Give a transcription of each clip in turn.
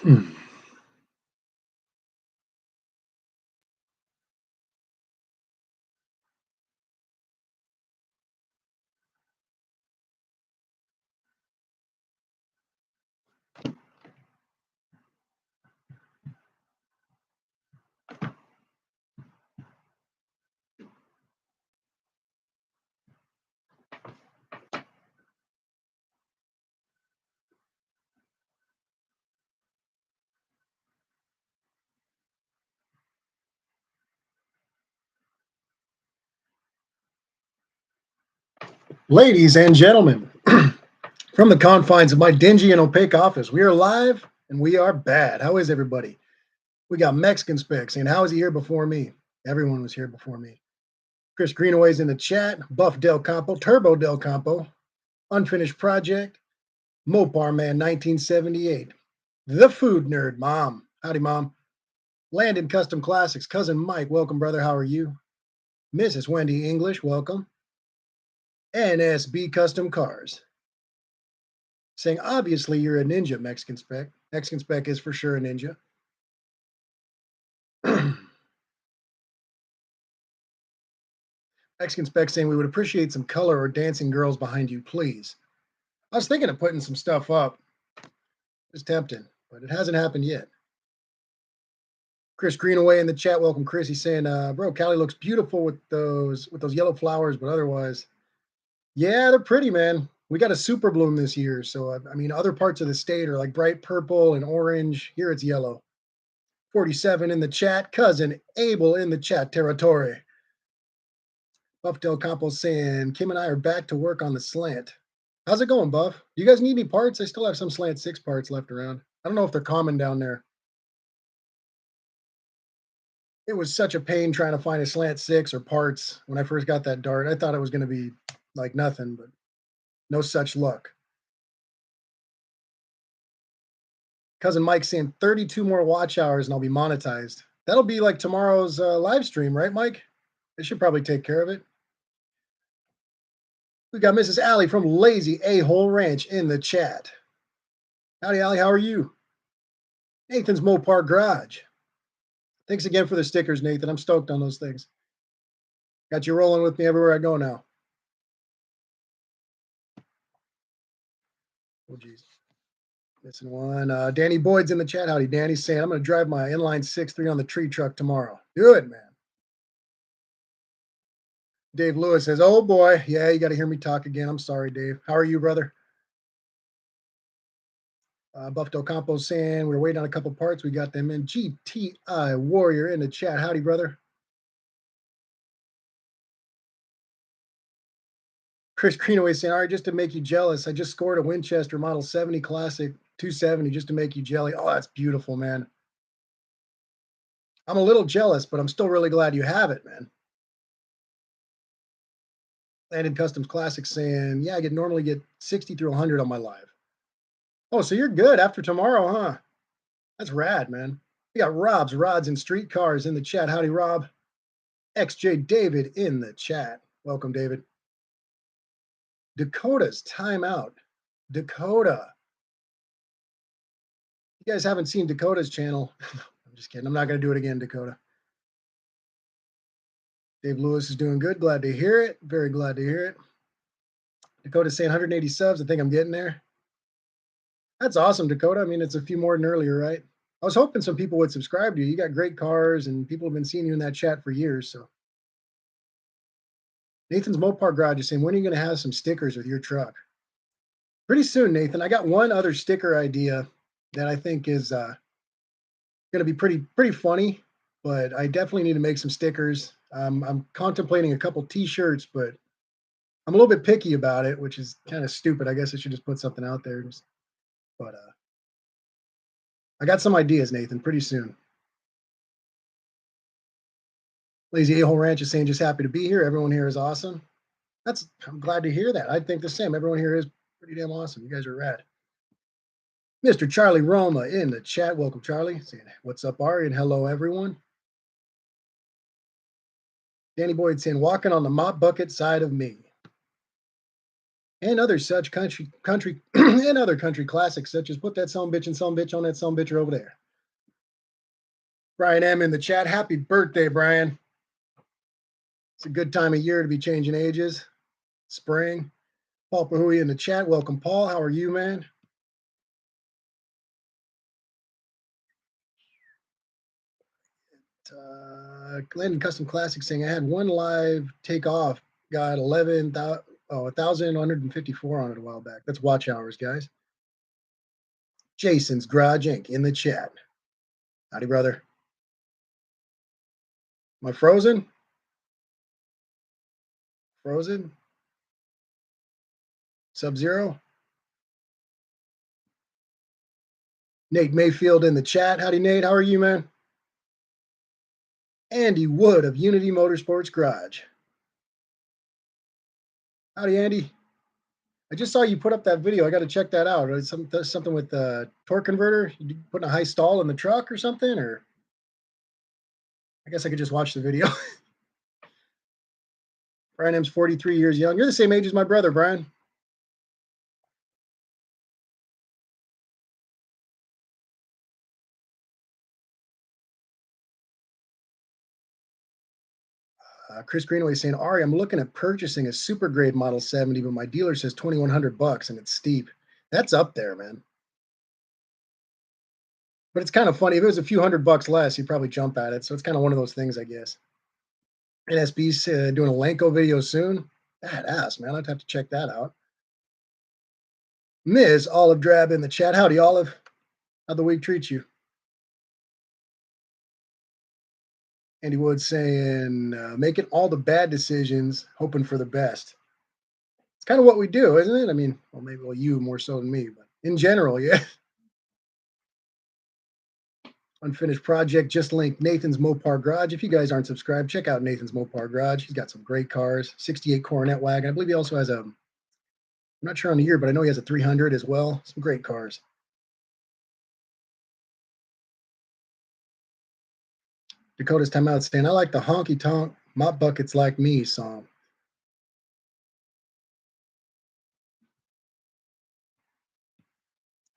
Hmm. Ladies and gentlemen, from the confines of my dingy and opaque office, we are live and we are bad. How is everybody? We got Mexican Spec saying, how was he here before me? Everyone was here before me. Chris Greenaway's in the chat. Buff Del Campo, Turbo Del Campo, Unfinished Project, Mopar Man 1978, The Food Nerd, Mom. Howdy, Mom. Landon Custom Classics, Cousin Mike, welcome, brother. How are you? Mrs. Wendy English, welcome. NSB Custom Cars, saying, obviously, you're a ninja, Mexican Spec. Mexican Spec is for sure a ninja. Mexican Spec saying, we would appreciate some color or dancing girls behind you, please. I was thinking of putting some stuff up. It's tempting, but it hasn't happened yet. Chris Greenaway in the chat. Welcome, Chris. He's saying, bro, Cali looks beautiful with those yellow flowers, but otherwise, yeah, they're pretty, man. We got a super bloom this year. So, I mean, other parts of the state are like bright purple and orange. Here it's yellow. 47 in the chat. Cousin Abel in the chat territory. Buff Del Campo saying, Kim and I are back to work on the slant. How's it going, Buff? You guys need any parts? I still have some slant 6 parts left around. I don't know if they're common down there. It was such a pain trying to find a slant 6 or parts when I first got that dart. I thought it was going to be like nothing, but no such luck. Cousin Mike saying 32 more watch hours and I'll be monetized. That'll be like tomorrow's live stream, right, Mike? It should probably take care of it. We got Mrs. Allie from Lazy A-Hole Ranch in the chat. Howdy, Allie. How are you? Nathan's Mopar Garage. Thanks again for the stickers, Nathan. I'm stoked on those things. Got you rolling with me everywhere I go now. Oh, geez. Missing one. Danny Boyd's in the chat. Howdy, Danny. Saying, I'm going to drive my inline 6.3 on the tree truck tomorrow. Good, man. Dave Lewis says, oh, boy. Yeah, you got to hear me talk again. I'm sorry, Dave. How are you, brother? Buff Del Campo saying, we're waiting on a couple parts. We got them in. GTI Warrior in the chat. Howdy, brother. Chris Greenaway saying, all right, just to make you jealous, I just scored a Winchester Model 70 Classic 270 just to make you jelly. Oh, that's beautiful, man. I'm a little jealous, but I'm still really glad you have it, man. Landon Customs Classics saying, yeah, I could normally get 60 through 100 on my live. Oh, so you're good after tomorrow, huh? That's rad, man. We got Rob's Rods and Streetcars in the chat. Howdy, Rob. XJ David in the chat. Welcome, David. Dakota's timeout. Dakota. You guys haven't seen Dakota's channel. I'm just kidding. I'm not going to do it again, Dakota. Dave Lewis is doing good. Glad to hear it. Very glad to hear it. Dakota's saying 180 subs. I think I'm getting there. That's awesome, Dakota. I mean, it's a few more than earlier, right? I was hoping some people would subscribe to you. You got great cars, and people have been seeing you in that chat for years. So Nathan's Mopar Garage is saying, when are you going to have some stickers with your truck? Pretty soon, Nathan. I got one other sticker idea that I think is going to be pretty funny, but I definitely need to make some stickers. I'm contemplating a couple T-shirts, but I'm a little bit picky about it, which is kind of stupid. I guess I should just put something out there. But I got some ideas, Nathan, pretty soon. Lazy A-Hole Ranch is saying, just happy to be here. Everyone here is awesome. I'm glad to hear that. I think the same. Everyone here is pretty damn awesome. You guys are rad. Mr. Charlie Roma in the chat. Welcome, Charlie. Saying, what's up, Ari? And hello, everyone. Danny Boyd saying, walking on the mop bucket side of me. and other such country and other country classics such as Put That Some Bitch and Some Bitch on That Some Bitch over there. Brian M in the chat. Happy birthday, Brian. It's a good time of year to be changing ages. Spring. Paul Pahui in the chat. Welcome, Paul. How are you, man? Landon Custom Classic saying I had one live takeoff, got 1,154 on it a while back. That's watch hours, guys. Jason's Garage Inc. in the chat. Howdy, brother. Am I frozen? Frozen? Sub-Zero? Nate Mayfield in the chat. Howdy, Nate. How are you, man? Andy Wood of Unity Motorsports Garage. Howdy, Andy. I just saw you put up that video. I got to check that out. It's something with the torque converter. You putting a high stall in the truck or something? Or I guess I could just watch the video. Brian M's 43 years young. You're the same age as my brother, Brian. Chris Greenaway saying, Ari, I'm looking at purchasing a super grade Model 70, but my dealer says $2,100 and it's steep. That's up there, man. But it's kind of funny. If it was a few $100 less, you'd probably jump at it. So it's kind of one of those things, I guess. NSB's doing a Lenko video soon. Badass, man. I'd have to check that out. Ms. Olive Drab in the chat. Howdy, Olive. How'd the week treat you? Andy Wood saying, making all the bad decisions, hoping for the best. It's kind of what we do, isn't it? I mean, well, maybe you more so than me, but in general, yeah. Unfinished project, just linked Nathan's Mopar Garage. If you guys aren't subscribed, check out Nathan's Mopar Garage. He's got some great cars. 68 Coronet wagon. I believe he also has I'm not sure on the year, but I know he has a 300 as well. Some great cars. Dakota's Timeout saying, I like the honky tonk mop buckets like me song.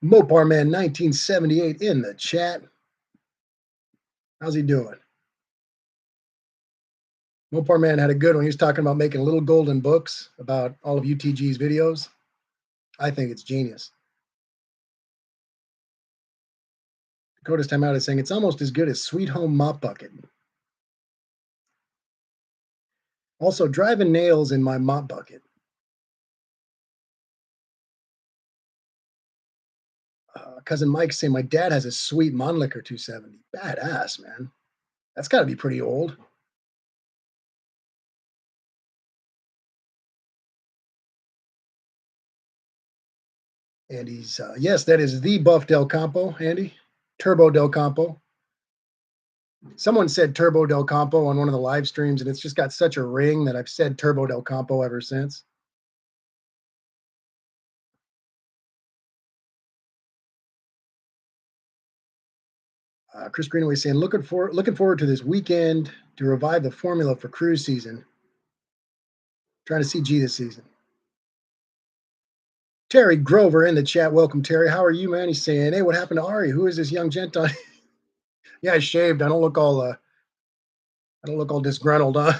Mopar Man 1978 in the chat. How's he doing? Mopar Man had a good one. He was talking about making little golden books about all of UTG's videos. I think it's genius. Dakota's Timeout is saying it's almost as good as Sweet Home Mop Bucket. Also, driving nails in my mop bucket. Cousin Mike saying my dad has a sweet Mannlicher 270. Badass, man. That's got to be pretty old. Andy's, yes, that is the Buff Del Campo, Andy. Turbo Del Campo. Someone said Turbo Del Campo on one of the live streams, and it's just got such a ring that I've said Turbo Del Campo ever since. Chris Greenaway saying, looking forward to this weekend to revive the formula for cruise season. Trying to see G this season. Terry Grover in the chat. Welcome, Terry. How are you, man? He's saying, hey, what happened to Ari? Who is this young gent on? Yeah, I shaved. I don't look all disgruntled, huh?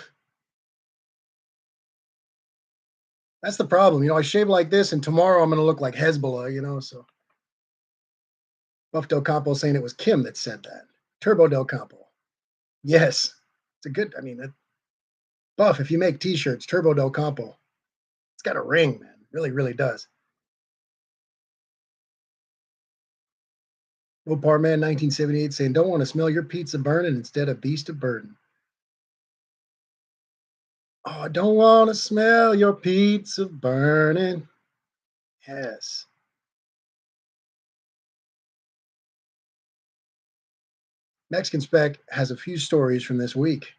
That's the problem. I shave like this, and tomorrow I'm going to look like Hezbollah, so. Buff Del Campo saying it was Kim that said that. Turbo Del Campo. Yes. It's a good, Buff, if you make T-shirts, Turbo Del Campo. It's got a ring, man. It really, really does. Mopar Man 1978 saying, don't want to smell your pizza burning instead of beast of burden. Oh, I don't want to smell your pizza burning. Yes. Mexican Spec has a few stories from this week.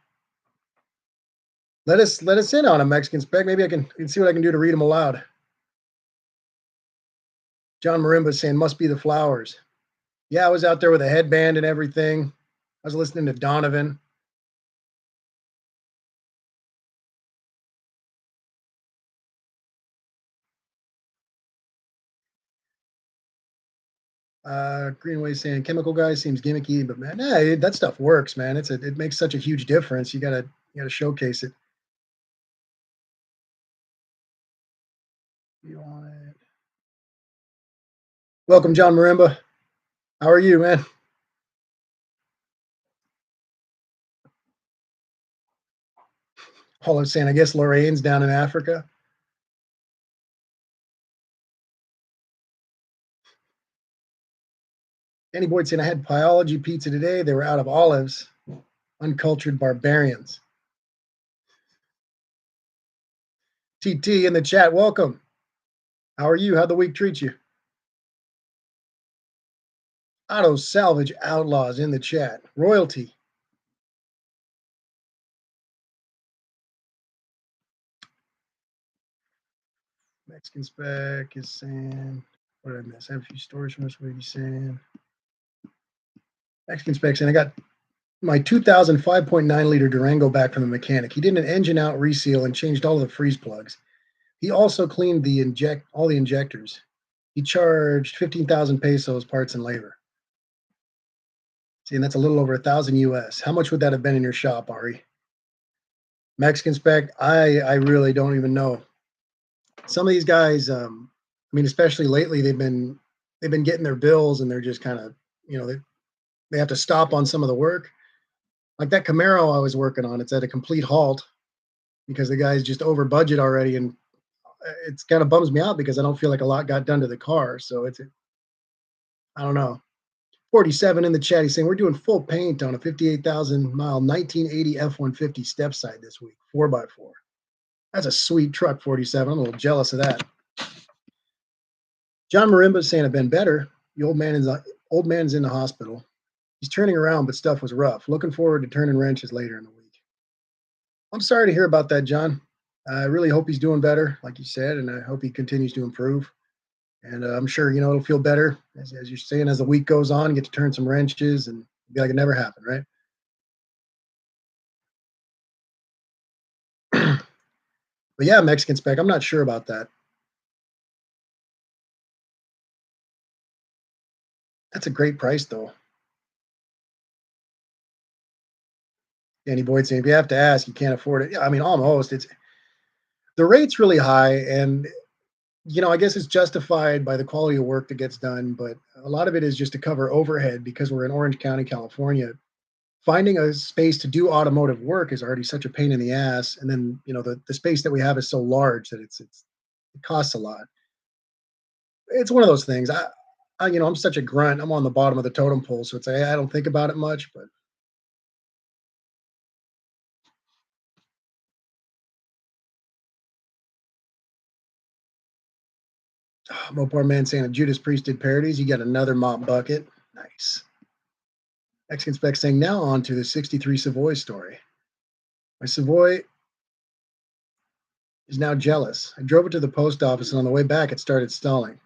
Let us in on a Mexican Spec. Maybe I can see what I can do to read them aloud. John Marimba saying, must be the flowers. Yeah, I was out there with a headband and everything. I was listening to Donovan. Greenway saying chemical guy seems gimmicky, but man, yeah, that stuff works, man. It makes such a huge difference. You gotta showcase it. You want it. Welcome, John Marimba. How are you, man? Paul is saying, I guess Lorraine's down in Africa. Danny Boyd saying, I had biology pizza today. They were out of olives. Uncultured barbarians. TT in the chat, welcome. How are you? How'd the week treat you? Auto Salvage Outlaws in the chat. Royalty. Mexican Spec is saying, what did I miss? I have a few stories from this. What are you saying? Mexican Spec saying, I got my 2000 5.9 liter Durango back from the mechanic. He did an engine out reseal and changed all of the freeze plugs. He also cleaned all the injectors. He charged 15,000 pesos parts and labor. See, and that's a little over 1,000 US. How much would that have been in your shop, Ari? Mexican Spec, I really don't even know. Some of these guys, I mean, especially lately, they've been getting their bills and they're just kind of, they have to stop on some of the work. Like that Camaro I was working on, it's at a complete halt because the guy's just over budget already, and it's kind of bums me out because I don't feel like a lot got done to the car. So I don't know. 47 in the chat. He's saying we're doing full paint on a 58,000 mile 1980 F-150 step side this week, 4x4. That's a sweet truck, 47. I'm a little jealous of that. John Marimba's saying I've been better. The old man's in the hospital. He's turning around, but stuff was rough. Looking forward to turning wrenches later in the week. I'm sorry to hear about that, John. I really hope he's doing better, like you said, and I hope he continues to improve. And I'm sure it'll feel better as you're saying as the week goes on. You get to turn some wrenches and be like it never happened, right? But yeah, Mexican Spec. I'm not sure about that. That's a great price, though. Danny Boyd saying if you have to ask, you can't afford it. Yeah, I mean, almost. It's the rate's really high, and I guess it's justified by the quality of work that gets done, but a lot of it is just to cover overhead because we're in Orange County, California. Finding a space to do automotive work is already such a pain in the ass, and then the space that we have is so large that it costs a lot. It's one of those things. I'm such a grunt. I'm on the bottom of the totem pole, so I don't think about it much. But Mopar Man saying a Judas Priest did parodies. You got another mop bucket. Nice. Mexican Spec saying now on to the '63 Savoy story. My Savoy is now jealous. I drove it to the post office, and on the way back, it started stalling.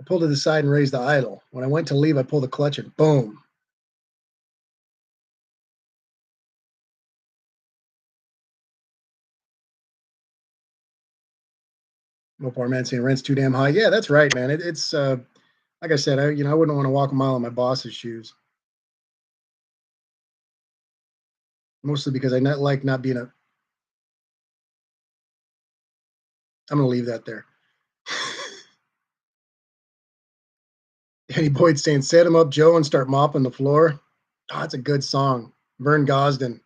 I pulled to the side and raised the idle. When I went to leave, I pulled the clutch and boom. Mopar Man saying rent's too damn high. Yeah, that's right, man. It's like I said, I wouldn't want to walk a mile in my boss's shoes. Mostly because I not like not being a. I'm gonna leave that there. Danny Boyd saying set him up, Joe, and start mopping the floor. Oh, that's a good song. Vern Gosden.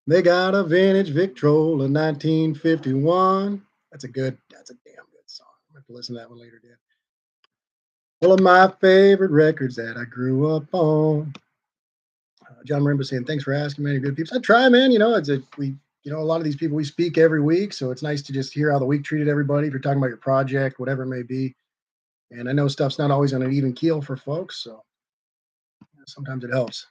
They got a vintage Victrola 1951. That's a damn good song. I'm gonna have to listen to that one later, Dan. One of my favorite records that I grew up on. John Marimba saying, thanks for asking, man. You're good people. I try, man. A lot of these people we speak every week, so it's nice to just hear how the week treated everybody. If you're talking about your project, whatever it may be, and I know stuff's not always on an even keel for folks, so sometimes it helps.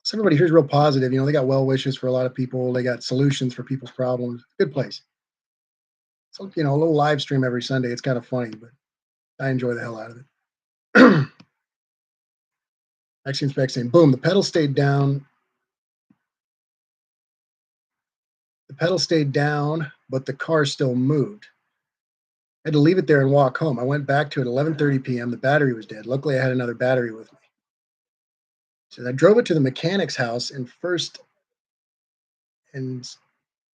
So everybody here's real positive. They got well wishes for a lot of people. They got solutions for people's problems. Good place. So a little live stream every Sunday. It's kind of funny, but I enjoy the hell out of it. Axiom Spec saying, boom, the pedal stayed down. The pedal stayed down, but the car still moved. I had to leave it there and walk home. I went back to it at 11:30 p.m. The battery was dead. Luckily, I had another battery with me. So I drove it to the mechanic's house and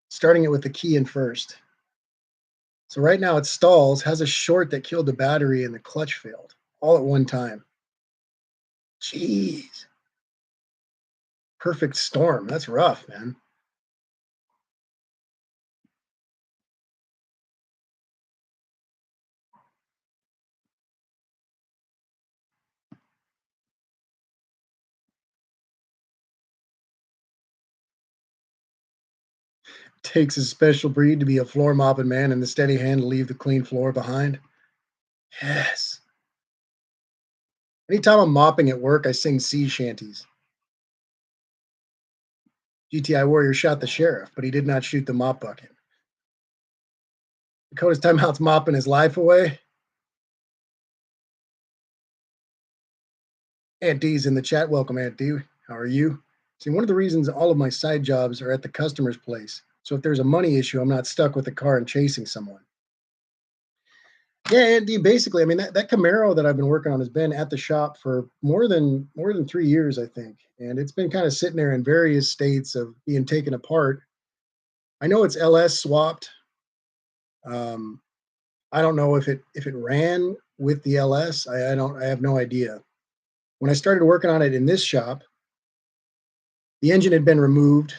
starting it with the key in first. So right now it stalls, has a short that killed the battery, and the clutch failed all at one time. Jeez, perfect storm. That's rough, man. Takes a special breed to be a floor mopping man and the steady hand to leave the clean floor behind. Yes. Anytime I'm mopping at work, I sing sea shanties. GTI Warrior shot the sheriff, but he did not shoot the mop bucket. Dakota's timeout's mopping his life away. Aunt D's in the chat. Welcome, Aunt D. How are you? See, one of the reasons all of my side jobs are at the customer's place. So if there's a money issue, I'm not stuck with the car and chasing someone. Yeah, Aunt D, basically, I mean that Camaro that I've been working on has been at the shop for more than 3 years, I think. And it's been kind of sitting there in various states of being taken apart. I know it's LS swapped. Um, I don't know if it ran with the LS. I have no idea. When I started working on it in this shop, the engine had been removed,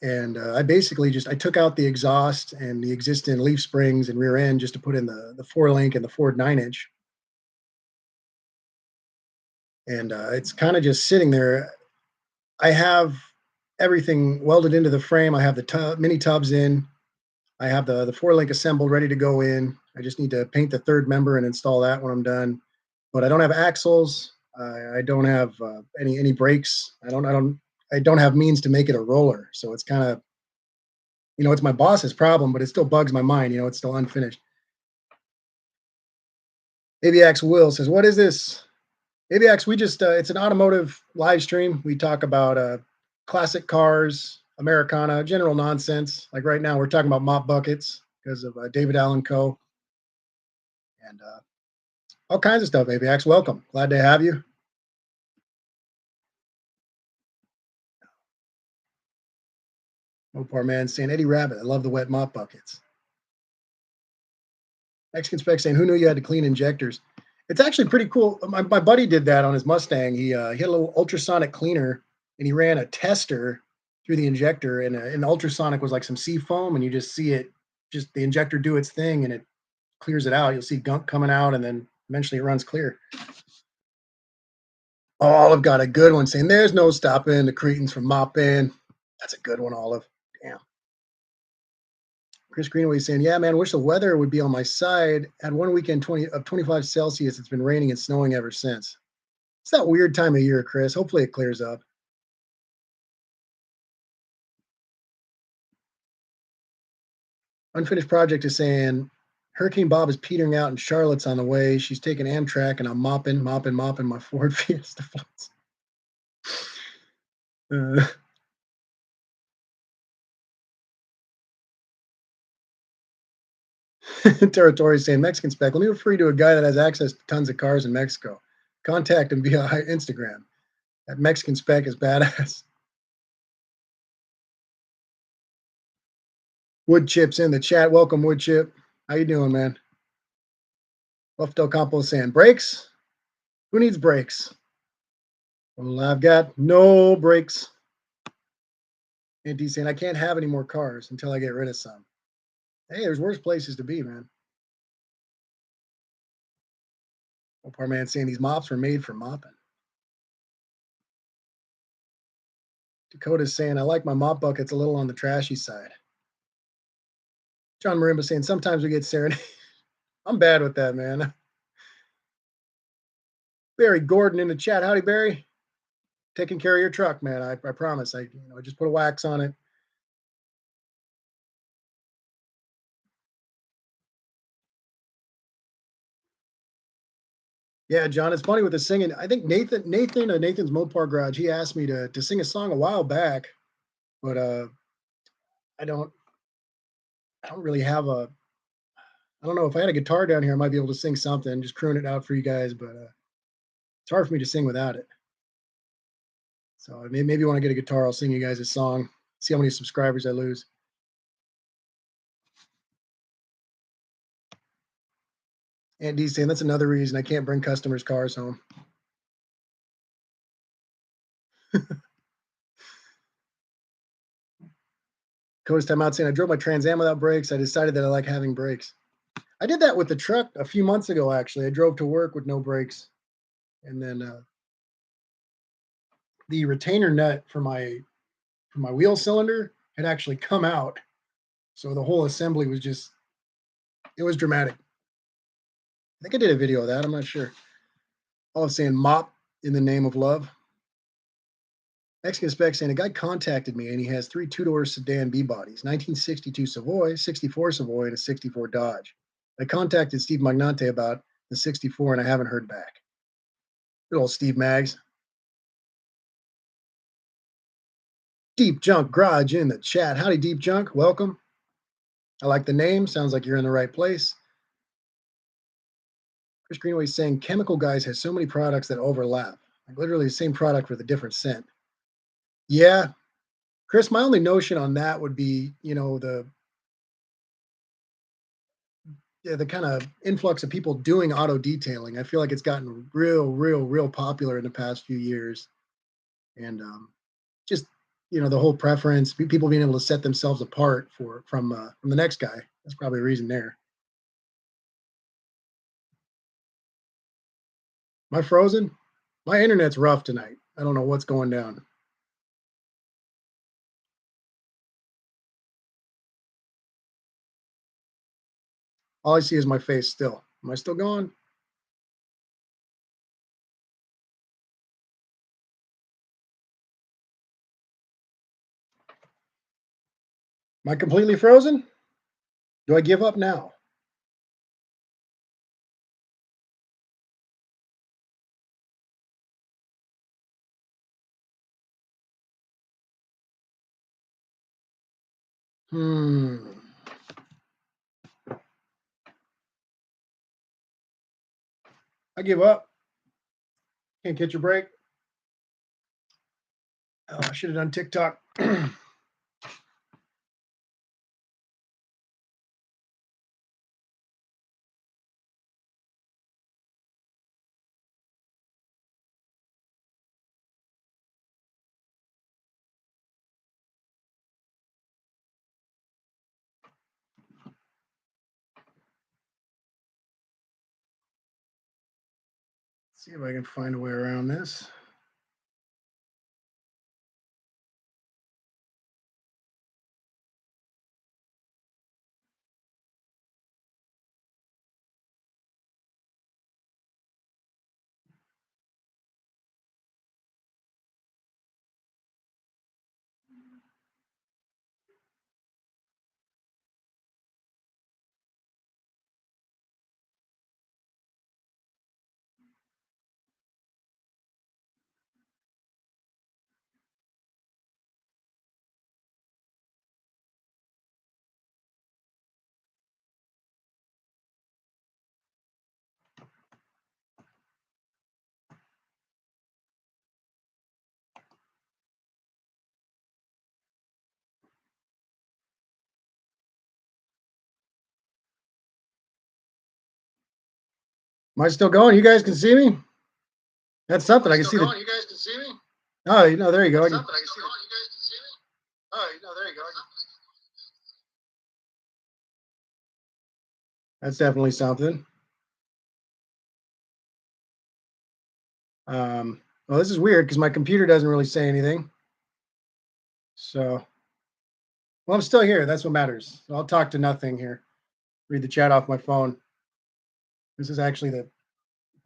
and I basically just I took out the exhaust and the existing leaf springs and rear end just to put in the four link and the Ford 9 inch, and it's kind of just sitting there. I have everything welded into the frame. I have the mini tubs in. I have the four link assembled, ready to go in. I just need to paint the third member and install that when I'm done. But I don't have axles. I don't have any brakes. I don't have means to make it a roller. So it's kind of, it's my boss's problem, but it still bugs my mind. It's still unfinished. AVX Will says, "What is this?" AVX, we just it's an automotive live stream. We talk about classic cars, Americana, general nonsense. Like right now, we're talking about mop buckets because of David Allen Co. and all kinds of stuff. AVX, welcome. Glad to have you. Mopar man saying Eddie Rabbit. I love the wet mop buckets. Mexican spec saying, "Who knew you had to clean injectors?" It's actually pretty cool. My buddy did that on his Mustang. He had a little ultrasonic cleaner, and he ran a tester through the injector, and the ultrasonic was like some sea foam, and you just see it, just the injector do its thing, and it clears it out. You'll see gunk coming out, and then eventually it runs clear. Oh, Olive got a good one saying, "There's no stopping the cretins from mopping." That's a good one, Olive. Damn. Chris Greenway saying, "Yeah, man, wish the weather would be on my side. Had one weekend 25 Celsius. It's been raining and snowing ever since." It's that weird time of year, Chris. Hopefully it clears up. Unfinished Project is saying, Hurricane Bob is petering out and Charlotte's on the way. She's taking Amtrak and I'm mopping my Ford Fiesta floats. Uh, Territory is saying, Mexican spec, let me refer you to a guy that has access to tons of cars in Mexico. Contact him via Instagram. That Mexican spec is badass. Wood Chip's in the chat. Welcome, Wood Chip. How you doing, man? Buff Del Campo is saying, brakes? Who needs brakes? Well, I've got no brakes. And he's saying, I can't have any more cars until I get rid of some. Hey, there's worse places to be, man. Opar man saying these mops were made for mopping. Dakota's saying, I like my mop buckets a little on the trashy side. John Marimba saying, sometimes we get serenade. I'm bad with that, man. Barry Gordon in the chat. Howdy, Barry. Taking care of your truck, man. I promise. I just put a wax on it. Yeah, John, it's funny with the singing. I think Nathan of Nathan's Mopar Garage, he asked me to sing a song a while back, but I don't really have I don't know if I had a guitar down here, I might be able to sing something, just croon it out for you guys, but it's hard for me to sing without it. So maybe when I get a guitar, I'll sing you guys a song. See how many subscribers I lose. Aunt D saying that's another reason I can't bring customers' cars home. Coast time out saying I drove my Trans Am without brakes. I decided that I like having brakes. I did that with the truck a few months ago. Actually, I drove to work with no brakes, and then the retainer nut for my wheel cylinder had actually come out, so the whole assembly was just it was dramatic. I think I did a video of that. I'm not sure. All I'm saying, mop in the name of love. Mexican spec saying a guy contacted me and he has three two-door sedan B bodies: 1962 Savoy, 64 Savoy, and a 64 Dodge. I contacted Steve Magnante about the 64 and I haven't heard back. Good old Steve Maggs. Deep Junk Garage in the chat. Howdy, Deep Junk. Welcome. I like the name. Sounds like you're in the right place. Chris Greenway saying Chemical Guys has so many products that overlap. Like literally the same product with a different scent. Yeah. Chris, my only notion on that would be, the kind of influx of people doing auto detailing. I feel like it's gotten real popular in the past few years. And just, the whole preference, people being able to set themselves apart from the next guy. That's probably a reason there. Am I frozen? My internet's rough tonight. I don't know what's going down. All I see is my face still. Am I still going? Am I completely frozen? Do I give up now? Hmm. I give up. Can't catch a break. Oh, I should have done TikTok. See if I can find a way around this. Am I still going? You guys can see me? That's something. I can see the. You guys can see me? Oh, there you go. Something. I can see the. You guys can see me? Oh, there you go. That's definitely something. Well, this is weird because my computer doesn't really say anything. So, well, I'm still here. That's what matters. So I'll talk to nothing here. Read the chat off my phone. This is actually the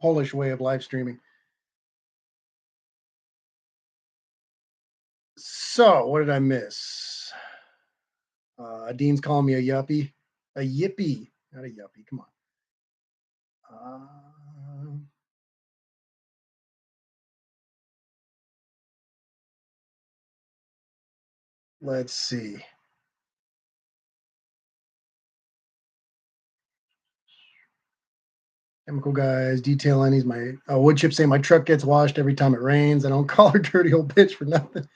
Polish way of live streaming. So, what did I miss? Dean's calling me a yuppie. A yippie. Not a yuppie. Come on. Let's see. Chemical guys detailing. He's my wood chip saying my truck gets washed every time it rains. I don't call her dirty old bitch for nothing.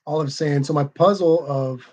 Olive saying, so my puzzle of